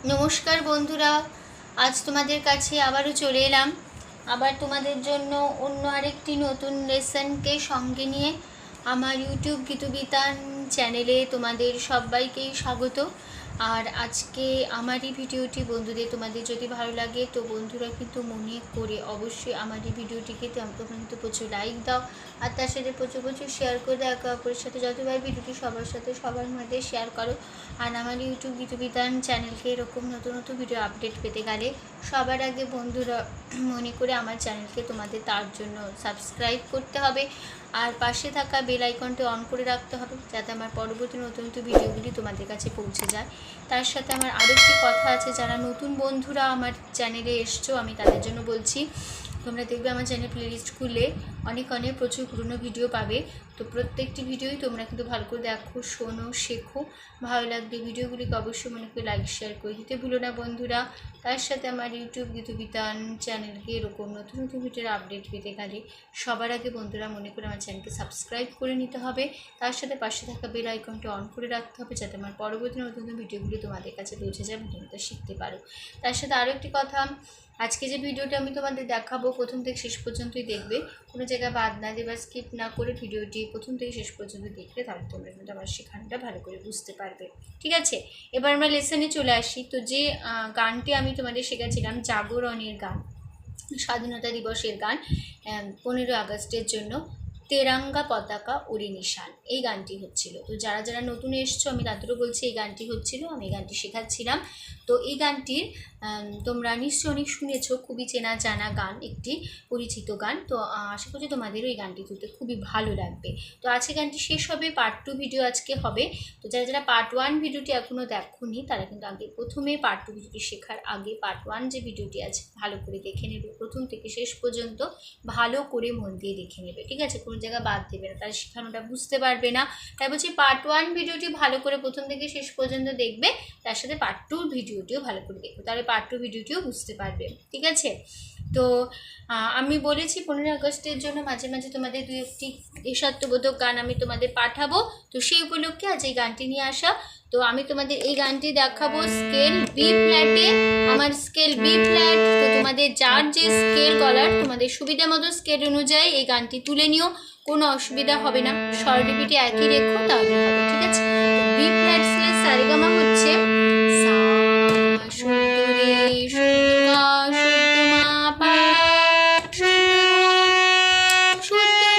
নমস্কার বন্ধুরা, আজ তোমাদের কাছে আবারও চলে এলাম। আবার তোমাদের জন্য অন্য আরেকটি নতুন লেসনকে সঙ্গে নিয়ে আমার ইউটিউব গীতবিতান চ্যানেলে তোমাদের সবাইকেই স্বাগত। আর আজকে আমার এই ভিডিওটি বন্ধুদের তোমাদের যদি ভালো লাগে তো বন্ধুরা কিন্তু মনে করে অবশ্যই আমার এই ভিডিওটিকে তোমরা কিন্তু প্রচুর লাইক দাও, আর তার সাথে প্রচুর প্রচুর শেয়ার করে দাও। একে অপরের সাথে যতবার ভিডিওটি সবার সাথে সবার মধ্যে শেয়ার করো। আর আমার ইউটিউব গীতবিতান চ্যানেলকে এরকম নতুন নতুন ভিডিও আপডেট পেতে গেলে সবার আগে বন্ধুরা মনে করে আমার চ্যানেলকে তোমাদের তার জন্য সাবস্ক্রাইব করতে হবে, আর পাশে থাকা বেল আইকনটি অন করে রাখতে হবে যাতে আমার পরবর্তী নতুন নতুন ভিডিওগুলি তোমাদের কাছে পৌঁছে যায়। তার সাথে আমার আরও একটি কথা আছে, যারা নতুন বন্ধুরা আমার চ্যানেলে এসছো আমি তাদের জন্য বলছি, তোমরা দেখবে আমার চ্যানেল প্লেলিস্ট খুলে অনেক প্রচুর পুরনো ভিডিও পাবে। তো প্রত্যেকটি ভিডিওই তোমরা কিন্তু ভালো করে দেখো, শোনো, শেখো। ভালো লাগবে ভিডিওগুলিকে অবশ্যই মনে করে লাইক শেয়ার করে দিতে ভুলো না বন্ধুরা। তার সাথে আমার ইউটিউব গীতবিতান চ্যানেলকে এরকম নতুন নতুন ভিডিওর আপডেট পেতে গেলে সবার আগে বন্ধুরা মনে করে আমার চ্যানেলকে সাবস্ক্রাইব করে নিতে হবে। তার সাথে পাশে থাকা বেল আইকনটি অন করে রাখতে হবে যাতে আমার পরবর্তী নতুন নতুন ভিডিওগুলি তোমাদের কাছে পৌঁছে যায় এবং তোমরা শিখতে পারো। তার সাথে আরও একটি কথা, আজকে যে ভিডিওটা আমি তোমাদের দেখাবো প্রথম থেকে শেষ পর্যন্তই দেখবে, কোনো জায়গায় বাদ না দিয়ে বা স্কিপ না করে ভিডিওটি প্রথম থেকে শেষ পর্যন্ত দেখলে তাহলে তোমরা কিন্তু আমার শেখানোটা ভালো করে বুঝতে পারবে। ঠিক আছে, এবার আমরা লেসনে চলে আসি। তো যে গানটি আমি তোমাদের শেখাচ্ছিলাম জাগরণের গান, স্বাধীনতা দিবসের গান, 15 আগস্টের জন্য তেরাঙ্গা পতাকা উড়ে নিশান, এই গানটি হচ্ছিল। তো যারা যারা নতুন এসছো আমি তাদেরও বলছি এই গানটি হচ্ছিল, আমি এই গানটি শেখাচ্ছিলাম। তো এই গানটির তোমরা নিশ্চয়ই অনেক শুনেছো, খুবই চেনা জানা গান, একটি পরিচিত গান। তো আশা করছি তোমাদেরও এই গানটি তুলতে খুবই ভালো লাগবে। তো আজকে গানটি শেষ হবে, পার্ট 2 ভিডিও আজকে হবে। তো যারা যারা পার্ট 1 ভিডিওটি এখনও দেখোনি তারা কিন্তু আগে প্রথমে পার্ট 2 ভিডিওটি শেখার আগে পার্ট 1 যে ভিডিওটি আছে ভালো করে দেখে নেবে, প্রথম থেকে শেষ পর্যন্ত ভালো করে মন দিয়ে দেখে নেবে। ঠিক আছে, কোনো জায়গা বাদ দেবে না, তার শেখানোটা বুঝতে পারবে না। তাই বলছি পার্ট 1 ভিডিওটি ভালো করে প্রথম থেকে শেষ পর্যন্ত দেখবে, তার সাথে পার্ট 2 ভিডিওটিও ভালো করে দেখবে, তাহলে পার্ট 2 ভিডিওটিও বুঝতে পারবে। ঠিক আছে, তো আমি বলেছি 15 আগস্টের জন্য মাঝে মাঝে তোমাদের 2-1টি দেশাত্মবোধক গান আমি তোমাদের পাঠাবো। তো সেই উপলক্ষে আজ এই গানটি নিয়ে আসা। তো আমি তোমাদের এই গানটি দেখাবো স্কেল বি ফ্ল্যাটে, আমার স্কেল বি ফ্ল্যাট। তো তোমাদের যার যে স্কেল গলার তোমাদের সুবিধা মতো স্কেল অনুযায়ী এই গানটি তুলে নিও, কোনো অসুবিধা হবে না। স্বরলিপিটি একই রেখো তাহলে হবে। ঠিক আছে, তো বি ফ্ল্যাট স্কেল সারেগামা হচ্ছে সা শুদ্ধ রে শুদ্ধ গা শুদ্ধ মা পা শুদ্ধ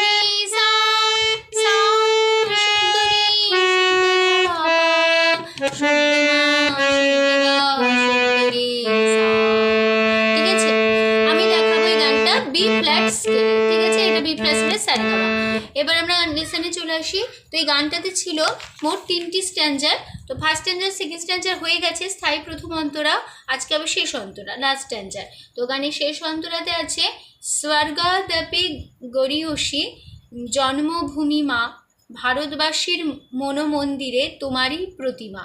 রে সা সা শুদ্ধ রে শুদ্ধ গা পা শুদ্ধ মা শুদ্ধ গা শুদ্ধ রে সা। ঠিক আছে, আমি দেখাবো এই গানটা বি ফ্ল্যাট স্কেলে। ঠিক আছে, এটা বি ফ্ল্যাট স্কেলে সারেগামা। এবার আমরা লেসনে চলে আসি। তো এই গানটাতে ছিল মোট 3টি স্ট্যান্জার। তো ফার্স্ট স্ট্যান্জার, সেকেন্ড স্ট্যান্জার হয়ে গেছে, স্থায়ী প্রথম অন্তরা, আজকে আবার শেষ অন্তরা, লাস্ট স্ট্যান্জার। তো গানের শেষ অন্তরাতে আছে স্বর্গাদপি গরিয়সী জন্মভূমি মা, ভারতবাসীর মনোমন্দিরে তোমারই প্রতিমা।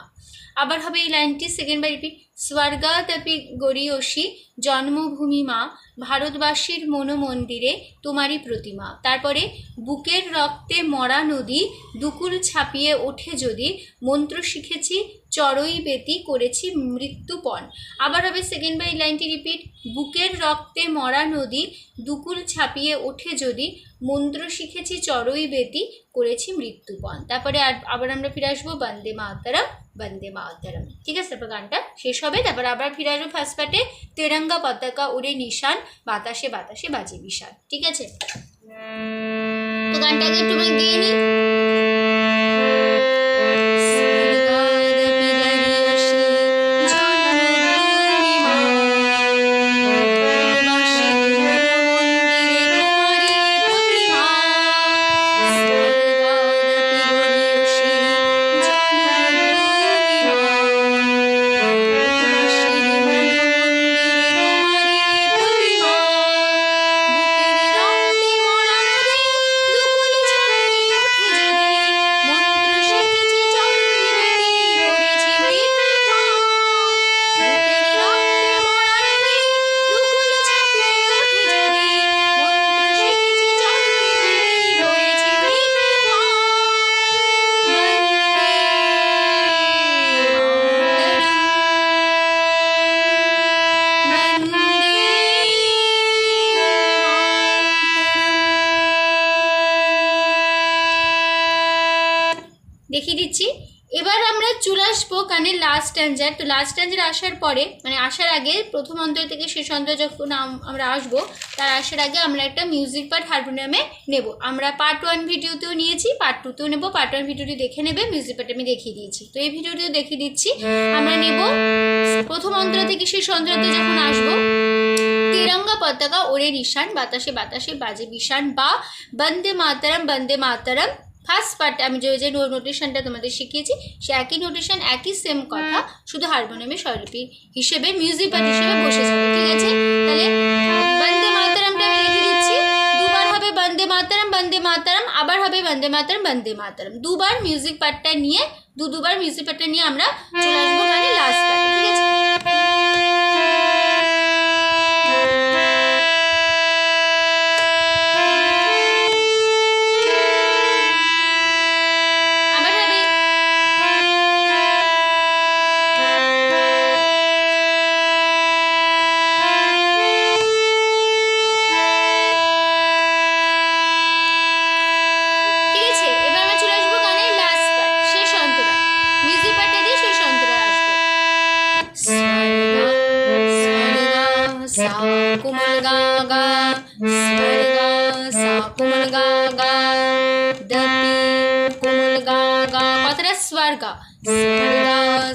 আবার হবে এই লাইনটি সেকেন্ড বাই রিপিট, স্বর্গাদপি গরিয়সী জন্মভূমি মা, ভারতবাসীর মনোমন্দিরে তোমারই প্রতিমা। তারপরে বুকের রক্তে মরা নদী, দুকুল ছাপিয়ে ওঠে যদি, মন্ত্র শিখেছি চড়ই বেতি করেছি মৃত্যুপণ। আবার হবে সেকেন্ড বাই লাইনটি রিপিট, বুকের রক্তে মরা নদী, দুকুল ছাপিয়ে ওঠে যদি, মন্ত্র শিখেছি চড়ই বেতি করেছি মৃত্যুপণ। তারপরে আবার আমরা ফিরে আসবো বন্দে মাতরম বন্দে মাতরম। ঠিক আছে, তারপর গানটা শেষ হবে। তারপর আবার ফিরে আসবো ফার্স্ট পার্টে, তেরঙ্গা পতাকা উড়ে নিশান, বাতাসে বাতাসে বাজে বিশান। ঠিক আছে, তো গানটা আগে একটু গিয়ে নিই। গানের লাস্ট স্ট্যান্জার। তো লাস্ট স্ট্যান্জার আসার পরে মানে আসার আগে প্রথম অন্তর থেকে শেষ অন্তর যখন আমরা আসবো তার আসার আগে আমরা একটা মিউজিক পার্ট হারমোনিয়ামে নেব। আমরা পার্ট 1 ভিডিওতেও নিয়েছি, পার্ট 2তেও নেব। পার্ট 1 ভিডিওটি দেখে নেবে, মিউজিক পার্ট আমি দেখিয়ে দিয়েছি। তো এই ভিডিওটিও দেখিয়ে দিচ্ছি। আমরা নেব প্রথম অন্তর থেকে শেষ অন্তরতে যখন আসবো তিরঙ্গা পতাকা ওড়ে নিশান, বাতাসে বাতাসে বাজে বিশান, বা বন্দে মাতরম বন্দে মাতরম। ফার্স্ট পার্ট আমি যে নোটেশনটা তোমাদের শিখিয়েছি সে একই নোটেশন, একই সেম কথা, শুধু হারমোনিয়ামে স্বরলিপি হিসেবে মিউজিক পার্ট হিসেবে বসে যাবে। ঠিক আছে, তাহলে বন্দে মাতরমটা আমি লিখে দিচ্ছি। দুবার হবে বন্দে মাতরম বন্দে মাতরম, আবার হবে বন্দে মাতরম বন্দে মাতরম। দুবার মিউজিক পার্টটা নিয়ে দুবার মিউজিক পার্টটা নিয়ে আমরা চলে আসবো গানে লাস্ট পার্টে। ঠিক আছে, কোমল গা গা স্বর গা সা কোমল গা গা দপি কোমল গা গা, কথাটা স্বর গা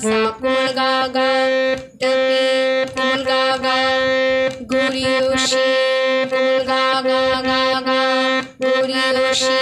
সা কোমল গা গা দপি কোমল গা গা গৌরী ওশি কোমল গা গা গা গা গৌরী ওশি।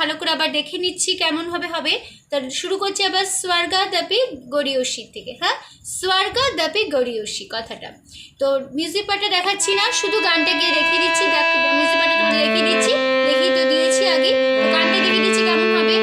ভালো করে আবার দেখে নিচ্ছি কেমনভাবে হবে। তার শুরু করছি আবার স্বর্গাদপি গড়িয়সী থেকে। হ্যাঁ, স্বর্গাদপি গড়িয়সী কথাটা। তো মিউজিক পার্টটা দেখাচ্ছি না, শুধু গানটা গিয়ে দেখিয়ে দিচ্ছি। মিউজিক পার্টটা তোমাদের দেখিয়ে দিচ্ছি, দেখিয়ে তো দিয়েছি আগে, তো গানটা দেখিয়ে দিচ্ছি কেমন হবে।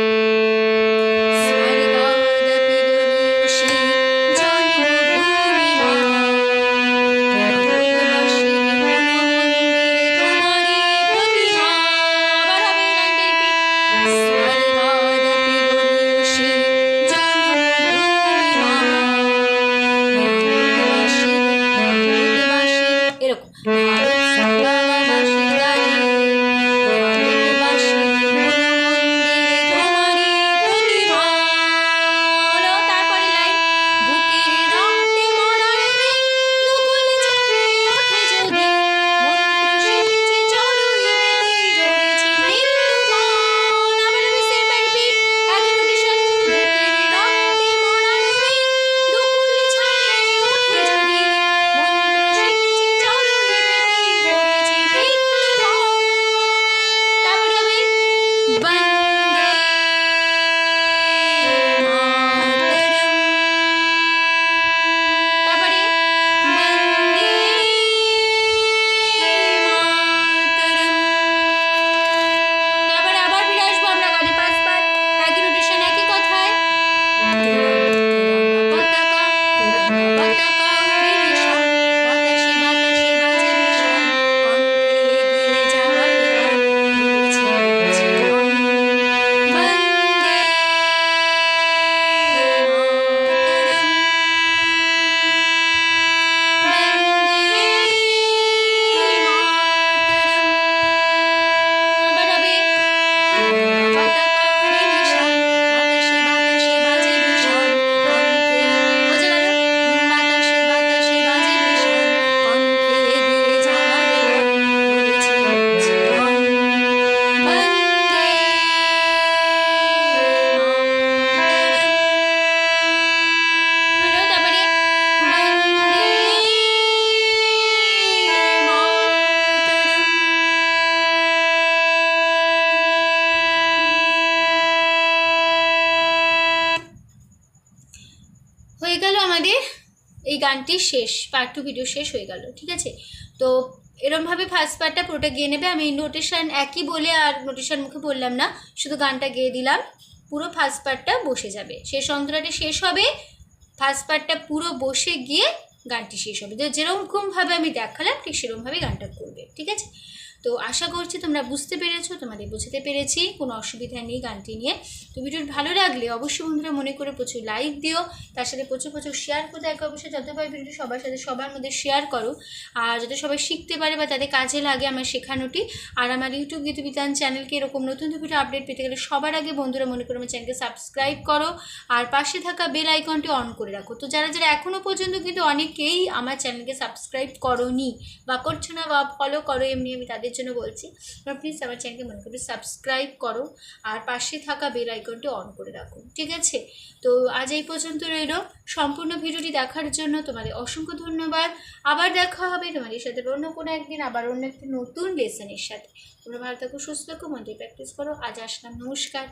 হয়ে গেল আমাদের এই গানটি শেষ, পার্ট 2 ভিডিও শেষ হয়ে গেল। ঠিক আছে, তো এরমভাবে ফার্স্ট পার্টটা পুরোটা গেয়ে নেবে। আমি নোটেশন একই বলে আর নোটেশন মুখে বললাম না, শুধু গানটা গেয়ে দিলাম, পুরো ফার্স্ট পার্টটা বসে যাবে। শেষ অন্তরাটা শেষ হবে, ফার্স্ট পার্টটা পুরো বসে গিয়ে গানটি শেষ হবে। যেরকমভাবে আমি দেখালাম ঠিক সেরকমভাবে গানটা করবে। ঠিক আছে, তো আশা করছি তোমরা বুঝতে পেরেছো, তোমাদের বোঝাতে পেরেছি, কোনো অসুবিধা নেই গানটি নিয়ে। তো ভিডিওটি ভালো লাগলে অবশ্যই বন্ধুরা মনে করে প্রচুর লাইক দিও, তার সাথে প্রচুর প্রচুর শেয়ার করে দেখো। অবশ্যই যত পারে ভিডিওটি সবার সাথে সবার মধ্যে শেয়ার করো, আর যাতে সবাই শিখতে পারে বা তাদের কাজে লাগে আমার শেখানোটি। আর আমার ইউটিউব গীতবিতান চ্যানেলকে এরকম নতুন ভিডিও আপডেট পেতে গেলে সবার আগে বন্ধুরা মনে করে আমার চ্যানেলকে সাবস্ক্রাইব করো, আর পাশে থাকা বেল আইকনটি অন করে রাখো। তো যারা যারা এখনও পর্যন্ত কিন্তু অনেকেই আমার চ্যানেলকে সাবস্ক্রাইব করোনি বা করছো না বা ফলো করো এমনি, আমি তাদের জন্য বলছি, প্লিজ আমার চ্যানেলকে মনে করে সাবস্ক্রাইব করো আর পাশে থাকা বেল আইকনটি অন করে রাখো। ঠিক আছে, তো আজ এই পর্যন্ত রইল। সম্পূর্ণ ভিডিওটি দেখার জন্য তোমাদের অসংখ্য ধন্যবাদ। আবার দেখা হবে তোমাদের সাথে অন্য কোনো একদিন, আবার অন্য একটি নতুন লেসনের সাথে। তোমরা ভালো থাকো, সুস্থ থাকো, মন দিয়ে প্র্যাকটিস করো। আজ আসলাম, নমস্কার।